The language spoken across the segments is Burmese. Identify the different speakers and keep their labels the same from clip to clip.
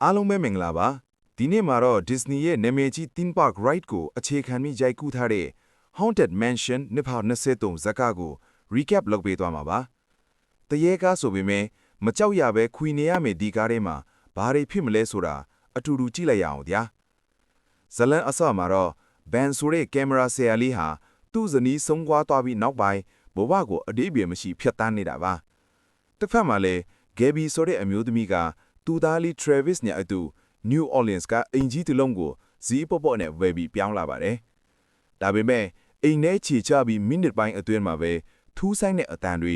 Speaker 1: အားလုံးပဲမင်္ဂလာပါဒီနေ့မှာတော့ Disney ရဲ့နာမည်ကြီး Theme Park Ride ကိုအခြေခံပြီးရိုက်ကူးထားတဲ့ Haunted Mansion နှစ်ပေါင်း23ဇာတ်ကားကို recap လုပ်ပေးသွားမှာပါတရေကားဆိုပေမဲ့မကြောက်ရပဲခွေနေရမယ်ဒီကားထဲမှာဘာတွေဖြစ်မလဲဆိုတာအတူတူကြည့်လိုက်ရအောင်ဗျာဇလန်အစမှာတော့ Ben ဆိုတဲ့ကင်မရာဆရာလေးဟာသူ့ဇနီးဆုံးသွားပြီးနောက်ပိုင်းဘဝကိုအတိအပြည့်မရှိဖြတ်တန်းနေတာပါတစ်ဖက်မှာလည်း Gabby ဆိုတဲ့အမျိုးသမီးကသူသားလေး Travis နဲ့အတူ New Orleans ကအင်ကြီးတစ်လုံးကိုဇီးပေါ့ပေါ့နဲ့ဝယ်ပြီးပြောင်းလာပါတယ်။ဒါပေမဲ့အိမ်ထဲခြေချပြီးမိနစ်ပိုင်းအတွင်းမှာပဲထူးဆိုင်တဲ့အတန်တွေ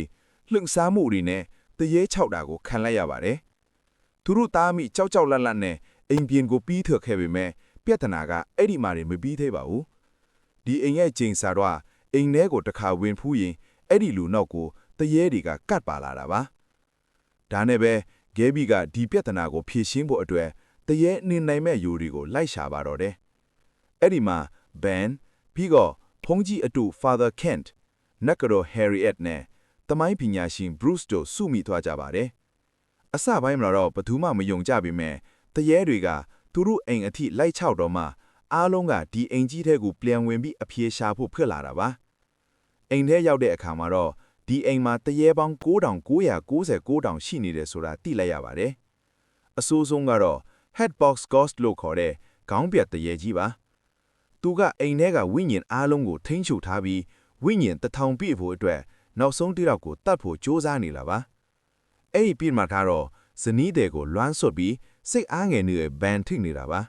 Speaker 1: လှုပ်ရှားမှုတွေနဲ့တရေချောက်တာကိုခံလိုက်ရပါတယ်။သူတို့သားမိကြောက်လန့်နဲ့အိမ်ပြင်ကိုပြီးထွက်ခဲ့ပေမဲ့ပြဿနာကအဲ့ဒီမှာမပြီးသေးပါဘူး။ဒီအိမ်ရဲ့ချိန်စာတော့အိမ်ထဲကိုတစ်ခါဝင်ဖူးရင်အဲ့ဒီလူနောက်ကိုတရေတွေကကတ်ပါလာတာပါ။ဒါနဲ့ပဲGabby ကဒီပြဿနာကိုဖြေရှင်းဖို့အတွက်တရေနေနိုင်မဲ့ယူတွေကိုလိုက်ရှာပါတော့တယ်။အဲ့ဒီမှာ Ben ပြီးတော့ဖုန်ကြီးအတူ Father Kent နက်ကတော့ Harriet နဲ့တမိုင်းပညာရှင် Bruce တို့စုမိသွားကြပါတယ်။အစပိုင်းမှာတော့ဘသူမှမယုံကြပေမဲ့တရေတွေကသူတို့အိမ်အထိလိုက်ချောက်တော့မှအားလုံးကဒီအိမ်ကြီးထဲကိုပြန်ဝင်ပြီးအပြေရှာဖို့ဖွင့်လာတာပါ။အိမ်ထဲရောက်တဲ့အခါမှာတော့ဒီအိမ်မှာတရေပေါင်း9999တောင်ရှိနေတယ်ဆိုတာသိလိုက်ရပါတယ်။အဆိုးဆုံးကတော့ Headbox Ghost လို့ခေါ်တဲ့ခေါင်းပြတ်တရေကြီးပါ။သူကအိမ်ထဲကဝိညာဉ်အားလုံးကိုထိန်းချုပ်ထားပြီးဝိညာဉ်1000ပြည့်ဖို့အတွက်နောက်ဆုံးတစ်ယောက်ကိုတတ်ဖို့ကြိုးစားနေလာပါ။အဲ့ဒီပြစ်မှာကတော့ဇနီးတဲ့ကိုလွမ်းဆွတ်ပြီးစိတ်အားငယ်နေတဲ့ Ben ထိနေတာပါ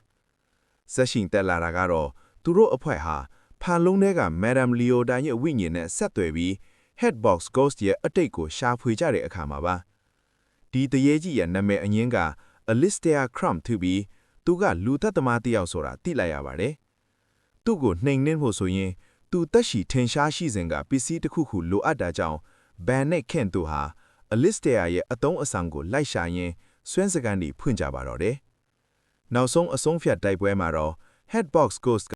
Speaker 1: ။ဆက်ရှင်တက်လာတာကတော့သူတို့အဖွဲ့ဟာဖန်လုံးထဲက Madam Leota ရဲ့ဝိညာဉ်နဲ့ဆက်သွယ်ပြီးHeadbox Ghost ရဲ့အတိတ်ကိုရှာဖွေကြတဲ့အခါမှာပါဒီတရေကြီးရဲ့နာမည်အငင်းက Alistair Crumb ထူပြီးသူကလူသက်သမားတစ်ယောက်ဆိုတာသိလိုက်ရပါတယ်သူ့ကိုနှိမ်နှင်းဖို့ဆိုရင်သူတက်ရှိထင်ရှားရှိစဉ်ကပစ္စည်းတစ်ခုခုလိုအပ်တာကြောင့် Ben နဲ့ Kent တို့ဟာ Alistair ရဲ့အတုံးအဆန်ကိုလိုက်ရှာရင်းစွန့်စကန်တွေဖွင့်ကြပါတော့တယ်နောက်ဆုံးအဆုံးဖြတ်တိုက်ပွဲမှာတော့ Headbox Ghost